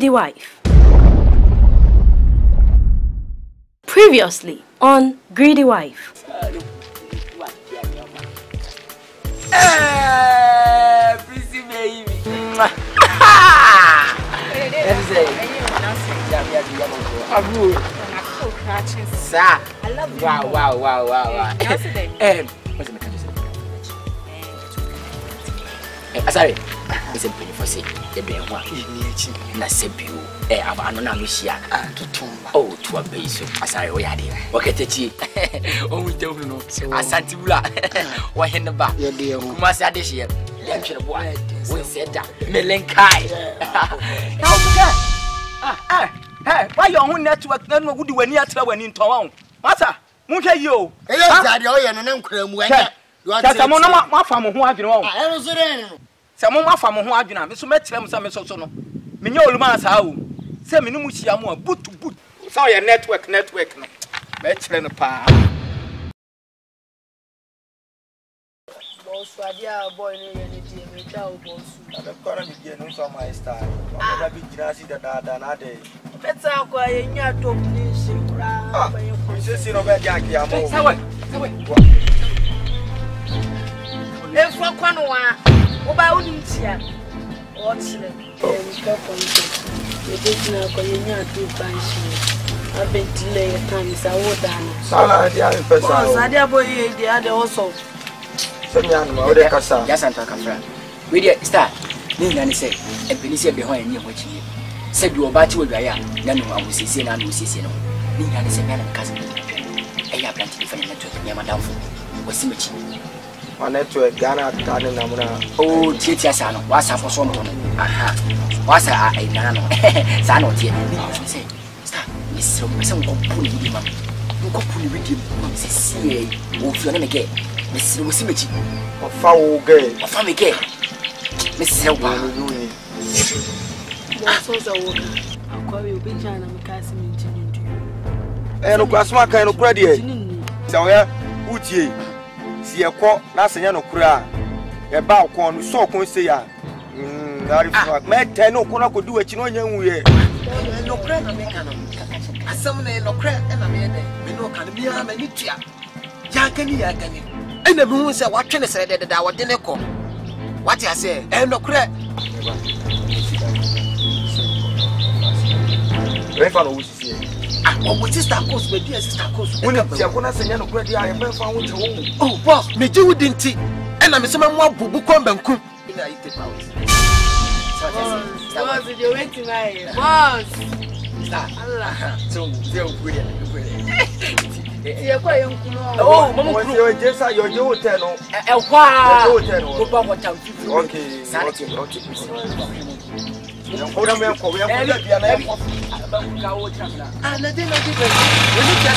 Greedy Wife. Previously on Greedy Wife. Pretty baby. I love you. Wow. What's the sorry. It's a beautiful say. The bear one. Nasebu. Oh, to a base. Asari, we had it. Okay, Techi. Oh, we don't know. Asante. What in the back? Kumasa this year. We said that. Melenkai. Hey, why your own network? Then would do when you are when in town? Master, Munka you. Someone my farm who have you know. Someone my farm who have you know. Miss Metram, some so no. Minyo Lumas how. Say Minumusiamo, boot to boot. So your network no. Metram pa. Boss, boy, boss. I don't call me again, no, my style. I be grassy that I day. Let's out quiet, you're talking. Just in over Jackie, I'm away. If for Quanoa, about India, what's the I've been delayed times. I would done. Sadia boy, the other also. Yes, I'm talking friend. We did start. Nina said, and Penicia behind you watching you. Said you about you, I am. None of us is in and we see no. Nina is a man and cousin. I have plenty different network. Yamadam was symmetry. On network, Ghana, Namuna. Oh, Tiasano, what's up for someone? Aha. What's a nano? Sano, dear. Say, start. Miss some pulling him up. You go pulling with him. See, won't you again? Miss Lusimity. Or foul gay. Or family gay. Miss Selma. I'll call you Bitch and I'm casting into you. And a glassma kind of graduate. So, yeah, Uti. See a court, that's a yano cry. A bow corn, so can say, Mad Tano could do it, you know, young way. No crack, I summon no crack, and I made me no can be a manitia. Yakani. And the moon said, what can I say that I didn't call? What I say, and no crack. What is that coast with dear sister coast? When I'm saying, no credit, I am found your own. Oh, boss, me do didn't see. And I'm some more boo come and cook. Boss, you're waiting, boss. So, they're oh, Mamma, you're just your hotel. Okay. Hold on, man. We have to be an airport. And I didn't give it. We need to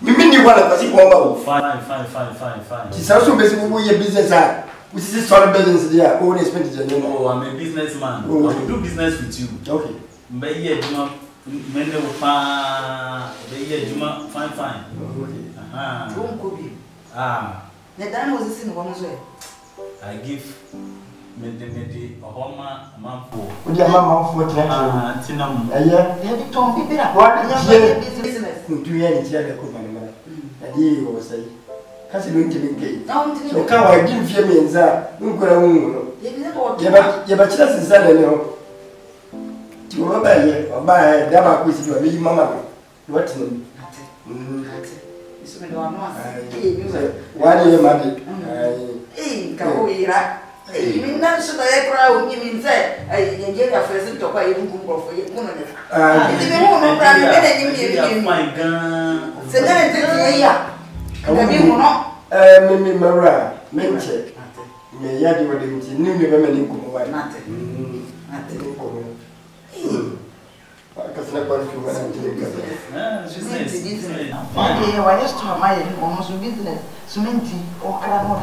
Mimi ni wala kasi bomba. Fine. She also basically your business are. Which is solid business there. Own expenditure. Oh, I'm a businessman. Oh. I will do business with you. Okay. Fine. Okay. Ah. The was a sin one way. I give Medi a homa mampo. Would your mama for Tinam? Yeah, You told me that. what Business. to do any other company. A deal was say. Has it been to gate? So, come, I didn't fear me in that. You could have your bachelor's in Sunday. You were by here or by Dama, which you are really mamma. What's in? Why do you marry? Eh, Kahoira. You not so I cry when you mean say, I get a present to buy you for your woman. My gun. Say that, Mimi Mara, Menche. May Yadi were the new women in Kumawood. Nothing. Because I want to run into the I used to have my almost business, cementy or crammer.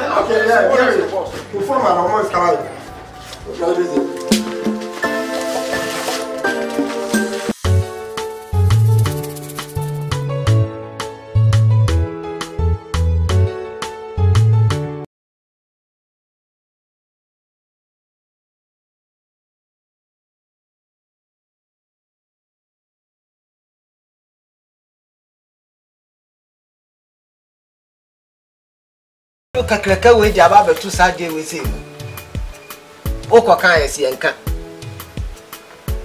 Okay, yeah, before my almost come out. Kakraka we di aba betu sade we say Oko kan yesi enka.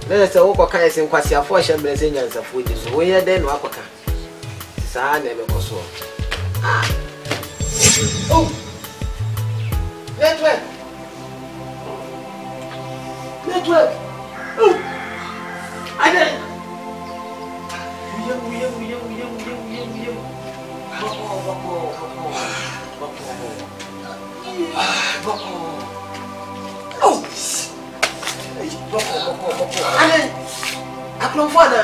Na se oko kan yesi nkwasi afo hye mbreze nyansafo ji so. We ye den no akoka. Saa na me koso. Ah. Oh. Network. Network. Oh. Ade. Uye. Boko. Oh. Boko. Ade. Aklonfo na.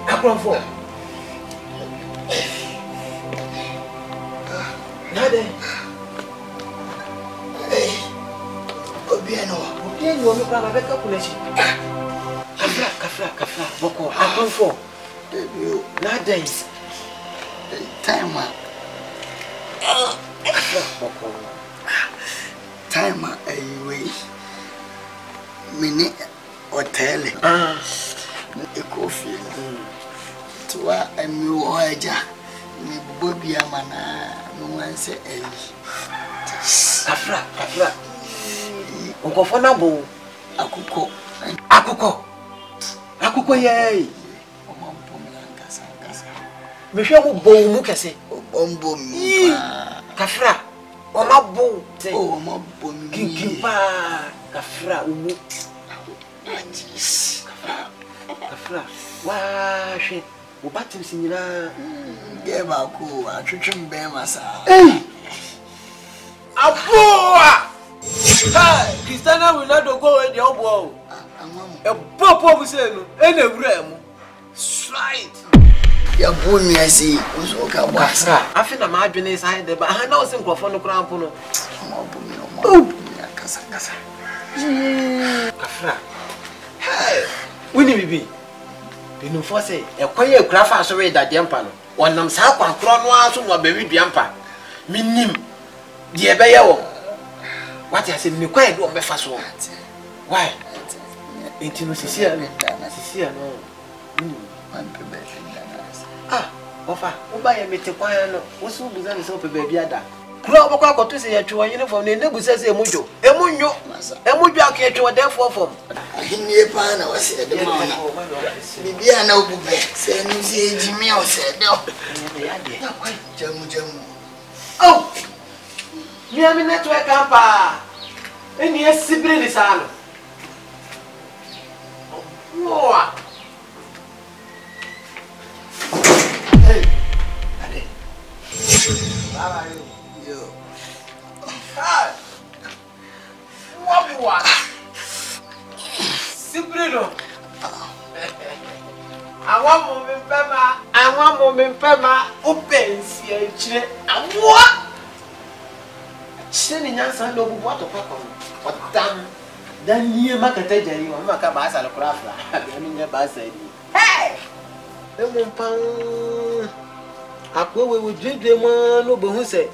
Aklonfo. Nade. Obieno mi kwa mabeka kuleshi. Kafra. Boko. Aklonfo. Nade. Time. Boko. Time away. Mini hotel. Coffee. Twa emi oja. Ni bobi amana no wan say Kafra. Nkofo na bo akuko. Akuko ye. Omampo mi ankasa. Me hwe ko bo mu kese. Ombo mi. Kafra. Omabo. Omabo mi. Kikipa. Kafra umu. Kafra. Wa hwe. Wo batim sinyina. Geba ko atwetwem be masa. Aboa! Hey, Cristiano Ronaldo go in the obo. E popo bu se no, e na wura mu. Straight. Ya bo mi asi, oso ka bo asa. Afi na ma adwene sai de ba. Ha na o se nkrofo no kra mpo no. Omabo mi akasa. Kafra. Hey, wini bibi. Binu fo se e kwaye kura fa so we da dempa no. Wonam sa kwa kro no aso no ba wi biampa. Minim die be ye wo. What I say me kwaye do me fa so. Why? Intino sisia no. Man pebe. Ah, ofa, oba ye mete kwan no. Wo so buza ni so pebe bia da. Kura obakwa akoto se ye twa uniform ne nebusa se emujo. Emunyo. Emujo akye twa dem form. Ahini pa na wase de ma na. Bibia na obube. Se nu se ejimi o se de o. Jamu. Oh! Mi ami network ampa. Eni esibire ni sa no. Wow. Hey. Ade. Baba yo. Hi. What? Sibire no. Àwọn mo mi pema opensi e chire. Awo. Shini nyansa ndo bubu atokwa kwa. Otam. Dan niye makata jari wa maka ba asa lokura afra. Ani nye ba asa ni. Hey! Emu pan. Akwe we dwedwe mo no bo hu se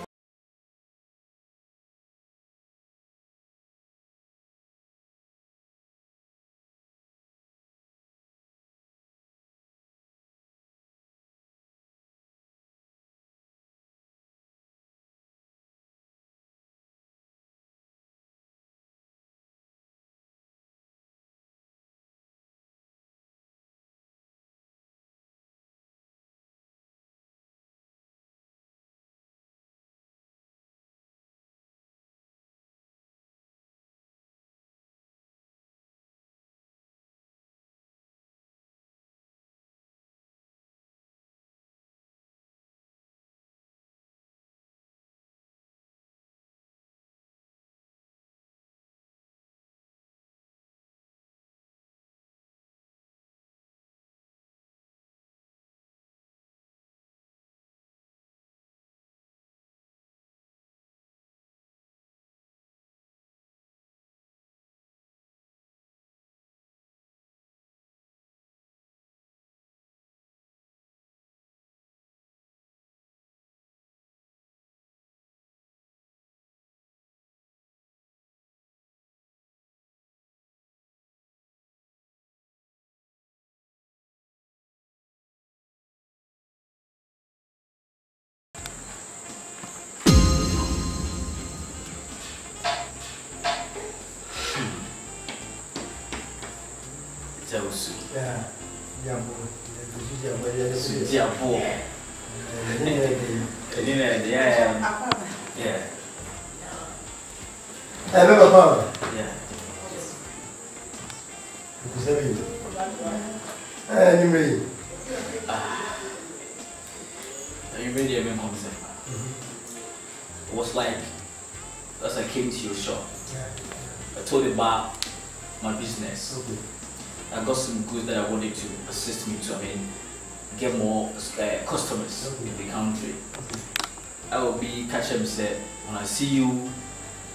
soup. Yeah. Yeah. It was like as I came to your shop, I told you about my business. Okay. I got some goods that I wanted to assist me to, get more customers in the country. I will be catching me said when I see you,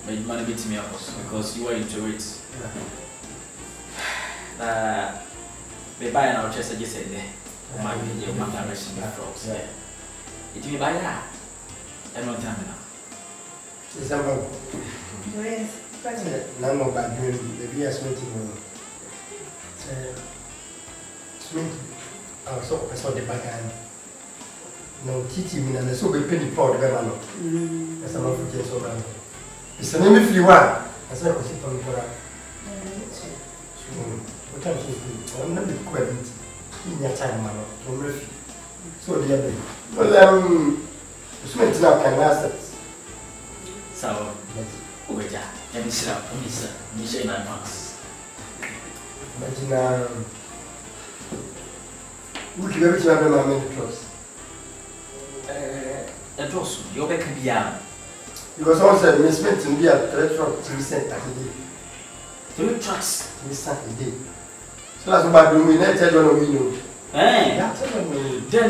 my money beat me up because you are into it. They buy an outchest, I just said there. My video, my direction, my frogs. It will buy that. I don't tell me now. Is that one? None of my dream, the beer sweating. So I saw the bag and no teaching me and so we penny for the man. As a lot of kids over. It's an enemy free one. As I was sitting on the corner. What time is it? I'm not quite in your time, man. So the other. Well, it's now can last it. So, wait, let me sit up, let me show you in advance. Imagine, we can every time I made the clothes. The clothes, you're back in the yard. Because also, Miss Minton be at 3 trucks 3 cents a day. 3 trucks? 3 cents a day. So that's what I'm doing. Let's tell you we know. Then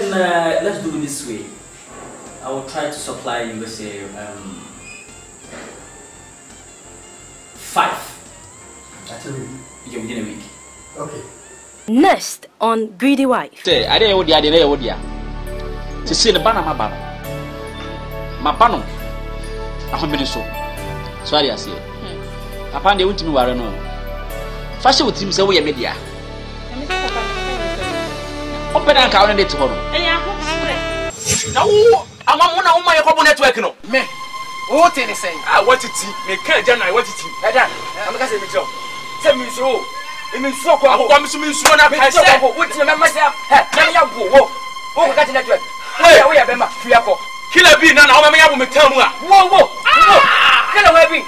let's do it this way. I will try to supply you, let's say, 5. That's a week. Yeah, within a week. Okay. Next on Greedy Wife. Say, I didn't know to see the banner, my panel. I have been so. Sorry, I say. Upon the ultimate war, no. Fashion with him, so we are media. Open an account and tomorrow. No, I'm on my home network. No, me. What is saying? I want it. Me can't, I want it. I'm going to say, tell me so. It means so. I'm assuming so. I said, what you remember myself? Hey, whoa, got network. Hey, we have been. Killer B, now I'm going to tell you. Whoa, kill a webbing.